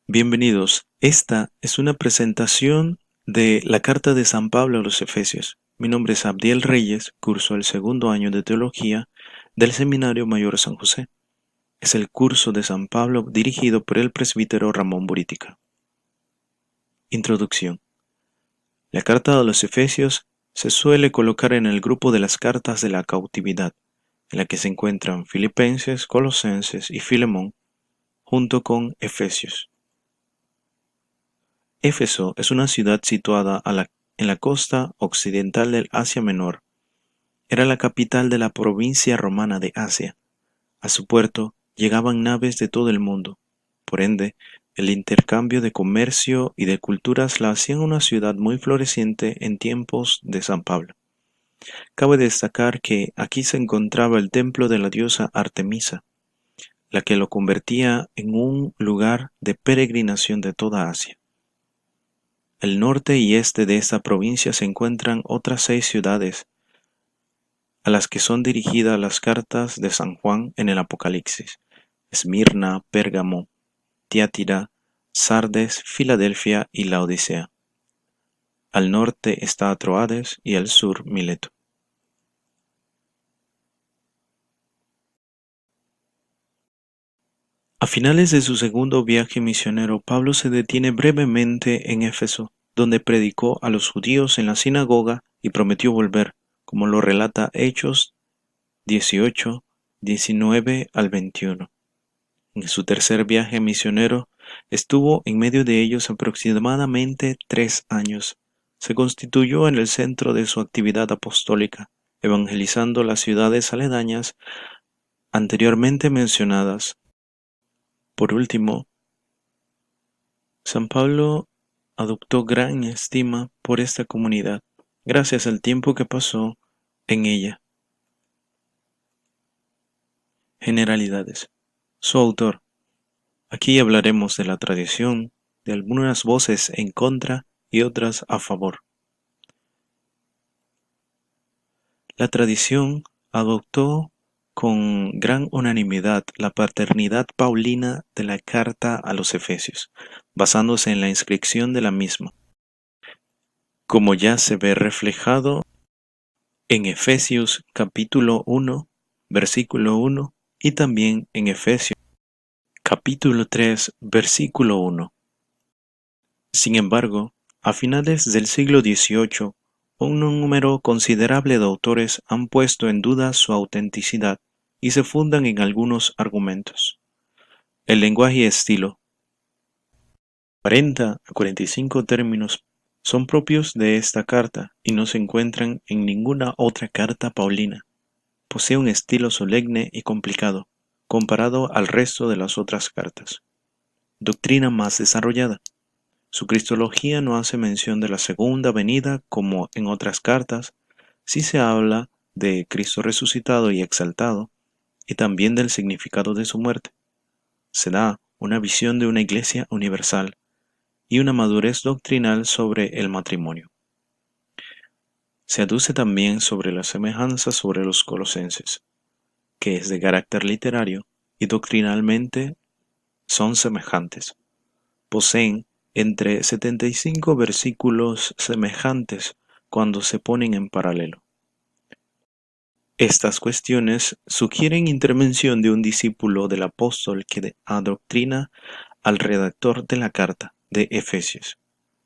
Bienvenidos. Esta es una presentación de la carta de San Pablo a los Efesios. Mi nombre es Abdiel Reyes, curso el segundo año de Teología del Seminario Mayor San José. Es el curso de San Pablo dirigido por el presbítero Ramón Burítica. Introducción. La carta a los Efesios se suele colocar en el grupo de las cartas de la cautividad, en la que se encuentran Filipenses, Colosenses y Filemón, junto con Efesios. Éfeso es una ciudad situada en la costa occidental del Asia Menor. Era la capital de la provincia romana de Asia. A su puerto llegaban naves de todo el mundo. Por ende, el intercambio de comercio y de culturas la hacían una ciudad muy floreciente en tiempos de San Pablo. Cabe destacar que aquí se encontraba el templo de la diosa Artemisa, la que lo convertía en un lugar de peregrinación de toda Asia. Al norte y este de esta provincia se encuentran otras 6 ciudades, a las que son dirigidas las cartas de San Juan en el Apocalipsis: Esmirna, Pérgamo, Tiátira, Sardes, Filadelfia y Laodicea. Al norte está Troades y al sur Mileto. A finales de su segundo viaje misionero, Pablo se detiene brevemente en Éfeso, donde predicó a los judíos en la sinagoga y prometió volver, como lo relata Hechos 18, 19 al 21. En su tercer viaje misionero estuvo en medio de ellos aproximadamente 3 años. Se constituyó en el centro de su actividad apostólica, evangelizando las ciudades aledañas anteriormente mencionadas. Por último, San Pablo adoptó gran estima por esta comunidad, gracias al tiempo que pasó en ella. Generalidades. Su autor. Aquí hablaremos de la tradición, de algunas voces en contra y otras a favor. La tradición adoptó con gran unanimidad la paternidad paulina de la carta a los Efesios, basándose en la inscripción de la misma, como ya se ve reflejado en Efesios capítulo 1, versículo 1 y también en Efesios capítulo 3, versículo 1. Sin embargo, a finales del siglo XVIII, un número considerable de autores han puesto en duda su autenticidad y se fundan en algunos argumentos. El lenguaje y estilo. 40 a 45 términos son propios de esta carta y no se encuentran en ninguna otra carta paulina. Posee un estilo solemne y complicado, comparado al resto de las otras cartas. Doctrina más desarrollada. Su cristología no hace mención de la segunda venida como en otras cartas. Sí se habla de Cristo resucitado y exaltado, y también del significado de su muerte. Se da una visión de una iglesia universal y una madurez doctrinal sobre el matrimonio. Se aduce también sobre la semejanza sobre los colosenses, que es de carácter literario y doctrinalmente son semejantes. Poseen entre 75 versículos semejantes cuando se ponen en paralelo. Estas cuestiones sugieren intervención de un discípulo del apóstol que adoctrina al redactor de la carta de Efesios,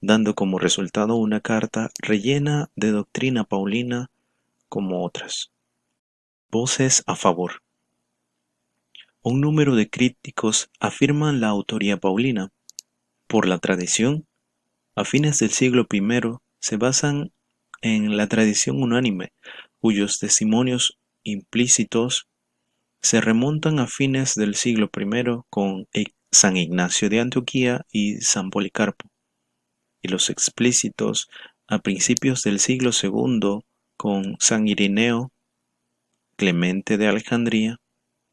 dando como resultado una carta rellena de doctrina paulina como otras. Voces a favor. Un número de críticos afirman la autoría paulina. Por la tradición, a fines del siglo I se basan en la tradición unánime, cuyos testimonios implícitos se remontan a fines del siglo I con San Ignacio de Antioquía y San Policarpo, y los explícitos a principios del siglo II con San Irineo, Clemente de Alejandría,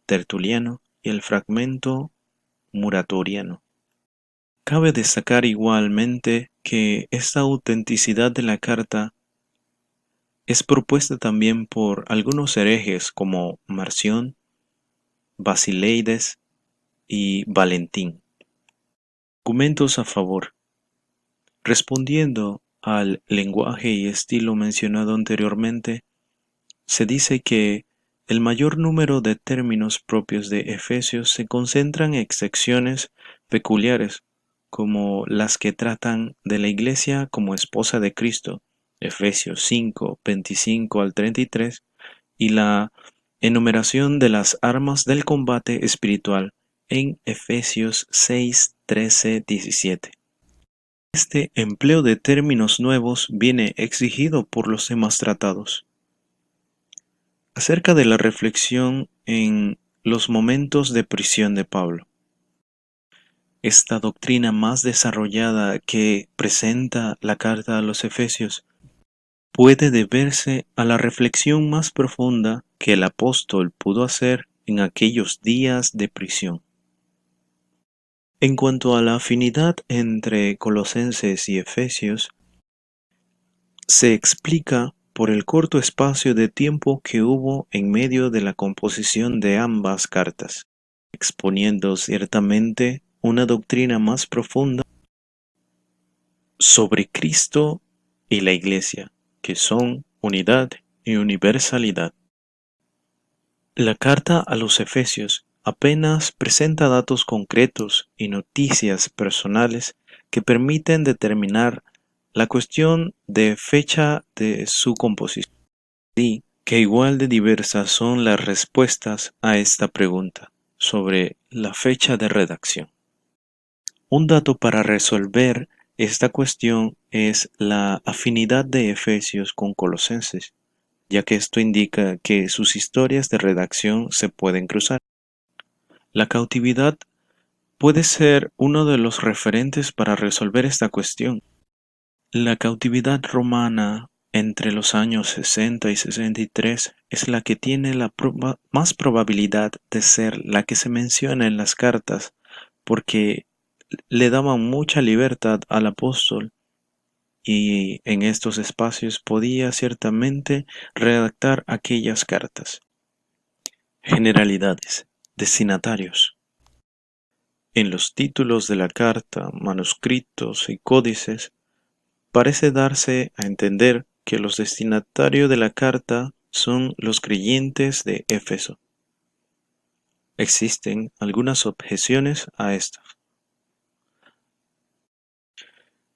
Tertuliano y el fragmento muratoriano. Cabe destacar igualmente que esta autenticidad de la carta es propuesta también por algunos herejes como Marción, Basileides y Valentín, Argumentos a favor. Respondiendo al lenguaje y estilo mencionado anteriormente, se dice que el mayor número de términos propios de Efesios se concentran en secciones peculiares, como las que tratan de la Iglesia como esposa de Cristo, Efesios 5, 25 al 33, y la enumeración de las armas del combate espiritual en Efesios 6, 13, 17. Este empleo de términos nuevos viene exigido por los demás tratados. Acerca de la reflexión en los momentos de prisión de Pablo. Esta doctrina más desarrollada que presenta la carta a los Efesios puede deberse a la reflexión más profunda que el apóstol pudo hacer en aquellos días de prisión. En cuanto a la afinidad entre Colosenses y Efesios, se explica por el corto espacio de tiempo que hubo en medio de la composición de ambas cartas, exponiendo ciertamente una doctrina más profunda sobre Cristo y la Iglesia, que son unidad y universalidad. La carta a los Efesios apenas presenta datos concretos y noticias personales que permiten determinar la cuestión de fecha de su composición. Sí, que igual de diversas son las respuestas a esta pregunta sobre la fecha de redacción. Un dato para resolver esta cuestión es la afinidad de Efesios con Colosenses, ya que esto indica que sus historias de redacción se pueden cruzar. La cautividad puede ser uno de los referentes para resolver esta cuestión. La cautividad romana entre los años 60 y 63 es la que tiene la más probabilidad de ser la que se menciona en las cartas, porque le daban mucha libertad al apóstol y en estos espacios podía ciertamente redactar aquellas cartas. Generalidades. Destinatarios. En los títulos de la carta, manuscritos y códices, parece darse a entender que los destinatarios de la carta son los creyentes de Éfeso. Existen algunas objeciones a esto.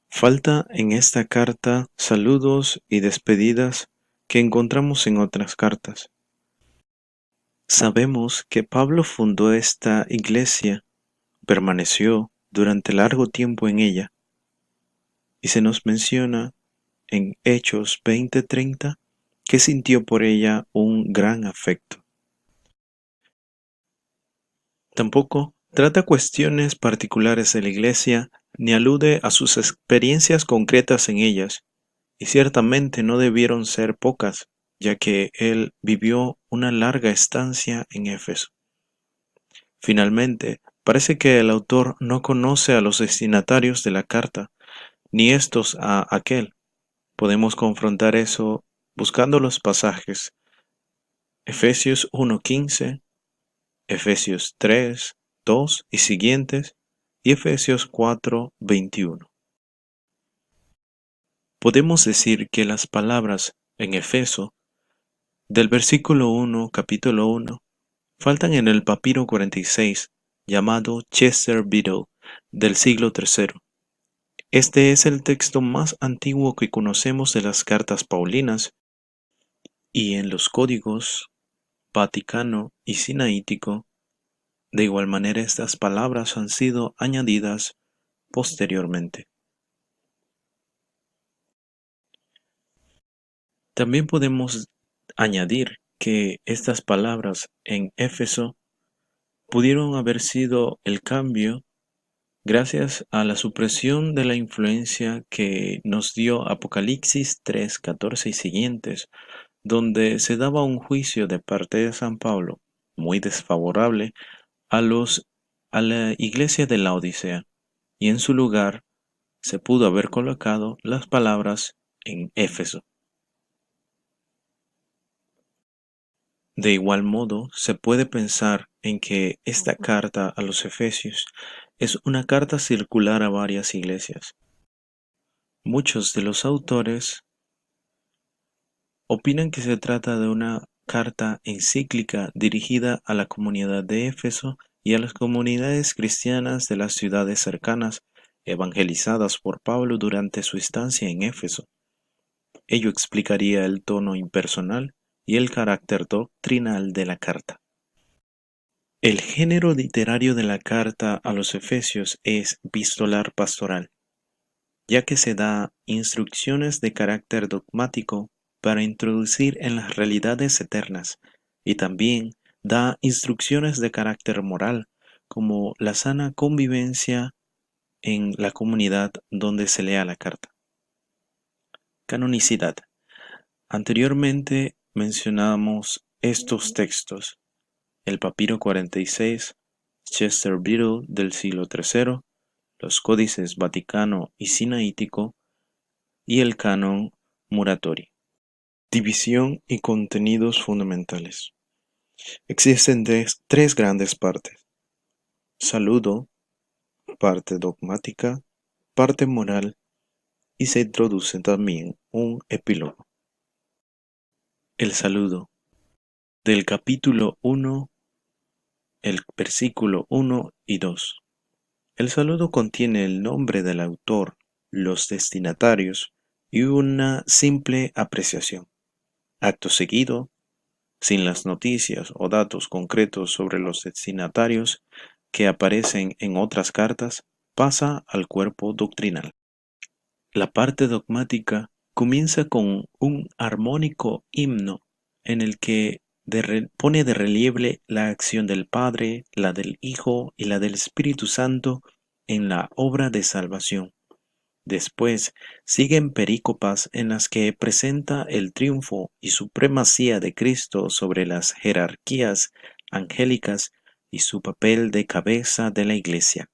Falta en esta carta saludos y despedidas que encontramos en otras cartas. Sabemos que Pablo fundó esta iglesia, permaneció durante largo tiempo en ella, y se nos menciona en Hechos 20:30 que sintió por ella un gran afecto. Tampoco trata cuestiones particulares de la iglesia ni alude a sus experiencias concretas en ellas, y ciertamente no debieron ser pocas, ya que él vivió una larga estancia en Éfeso. Finalmente, parece que el autor no conoce a los destinatarios de la carta, ni estos a aquel. Podemos confrontar eso buscando los pasajes Efesios 1:15, Efesios 3, 2 y siguientes, y Efesios 4:21. Podemos decir que las palabras en Efeso, del versículo 1, capítulo 1, faltan en el papiro 46, llamado Chester Beadle, del siglo III. Este es el texto más antiguo que conocemos de las cartas paulinas, y en los códigos Vaticano y Sinaítico, de igual manera estas palabras han sido añadidas posteriormente. También podemos añadir que estas palabras en Éfeso pudieron haber sido el cambio gracias a la supresión de la influencia que nos dio Apocalipsis 3, 14 y siguientes, donde se daba un juicio de parte de San Pablo muy desfavorable a la iglesia de la Odisea, y en su lugar se pudo haber colocado las palabras en Éfeso. De igual modo, se puede pensar en que esta carta a los Efesios es una carta circular a varias iglesias. Muchos de los autores opinan que se trata de una carta encíclica dirigida a la comunidad de Éfeso y a las comunidades cristianas de las ciudades cercanas, evangelizadas por Pablo durante su estancia en Éfeso. Ello explicaría el tono impersonal y el carácter doctrinal de la carta. El género literario de la carta a los Efesios es epistolar pastoral, ya que se da instrucciones de carácter dogmático para introducir en las realidades eternas, y también da instrucciones de carácter moral, como la sana convivencia en la comunidad donde se lea la carta. Canonicidad. Anteriormente mencionamos estos textos: el Papiro 46, Chester Beadle del siglo III, los Códices Vaticano y Sinaítico y el Canon Muratori. División y contenidos fundamentales. Existen tres grandes partes: saludo, parte dogmática, parte moral, y se introduce también un epílogo. El saludo. Del capítulo 1, el versículo 1 y 2. El saludo contiene el nombre del autor, los destinatarios y una simple apreciación. Acto seguido, sin las noticias o datos concretos sobre los destinatarios que aparecen en otras cartas, pasa al cuerpo doctrinal. La parte dogmática comienza con un armónico himno en el que pone de relieve la acción del Padre, la del Hijo y la del Espíritu Santo en la obra de salvación. Después siguen perícopas en las que presenta el triunfo y supremacía de Cristo sobre las jerarquías angélicas y su papel de cabeza de la Iglesia.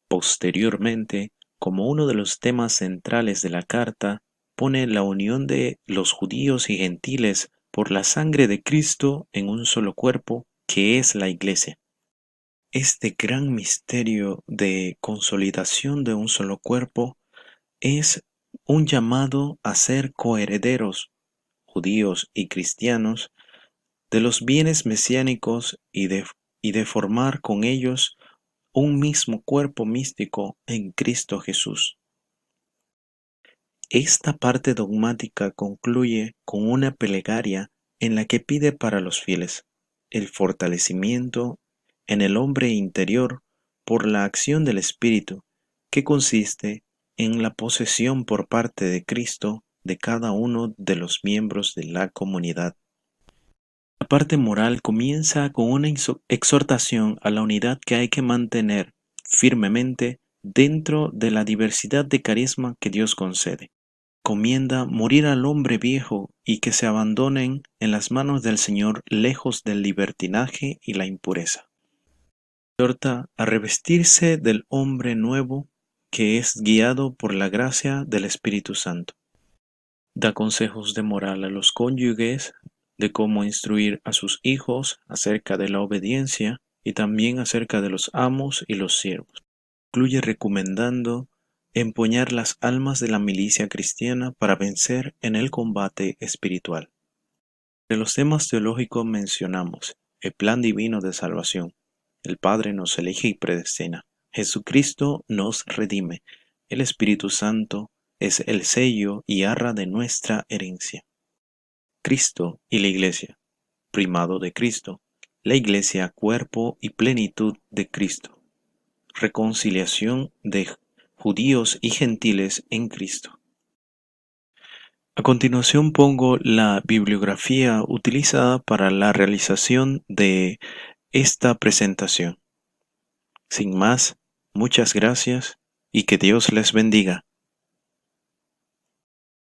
Posteriormente, como uno de los temas centrales de la carta, pone la unión de los judíos y gentiles por la sangre de Cristo en un solo cuerpo, que es la Iglesia. Este gran misterio de consolidación de un solo cuerpo es un llamado a ser coherederos, judíos y cristianos, de los bienes mesiánicos y de formar con ellos un mismo cuerpo místico en Cristo Jesús. Esta parte dogmática concluye con una plegaria en la que pide para los fieles el fortalecimiento en el hombre interior por la acción del Espíritu, que consiste en la posesión por parte de Cristo de cada uno de los miembros de la comunidad. La parte moral comienza con una exhortación a la unidad que hay que mantener firmemente dentro de la diversidad de carisma que Dios concede. Comienda morir al hombre viejo y que se abandonen en las manos del Señor, lejos del libertinaje y la impureza. Exhorta a revestirse del hombre nuevo que es guiado por la gracia del Espíritu Santo. Da consejos de moral a los cónyuges, de cómo instruir a sus hijos acerca de la obediencia y también acerca de los amos y los siervos. Concluye recomendando empuñar las almas de la milicia cristiana para vencer en el combate espiritual. De los temas teológicos mencionamos el plan divino de salvación. El Padre nos elige y predestina. Jesucristo nos redime. El Espíritu Santo es el sello y arra de nuestra herencia. Cristo y la Iglesia. Primado de Cristo. La Iglesia, cuerpo y plenitud de Cristo. Reconciliación de judíos y gentiles en Cristo. A continuación pongo la bibliografía utilizada para la realización de esta presentación. Sin más, muchas gracias y que Dios les bendiga.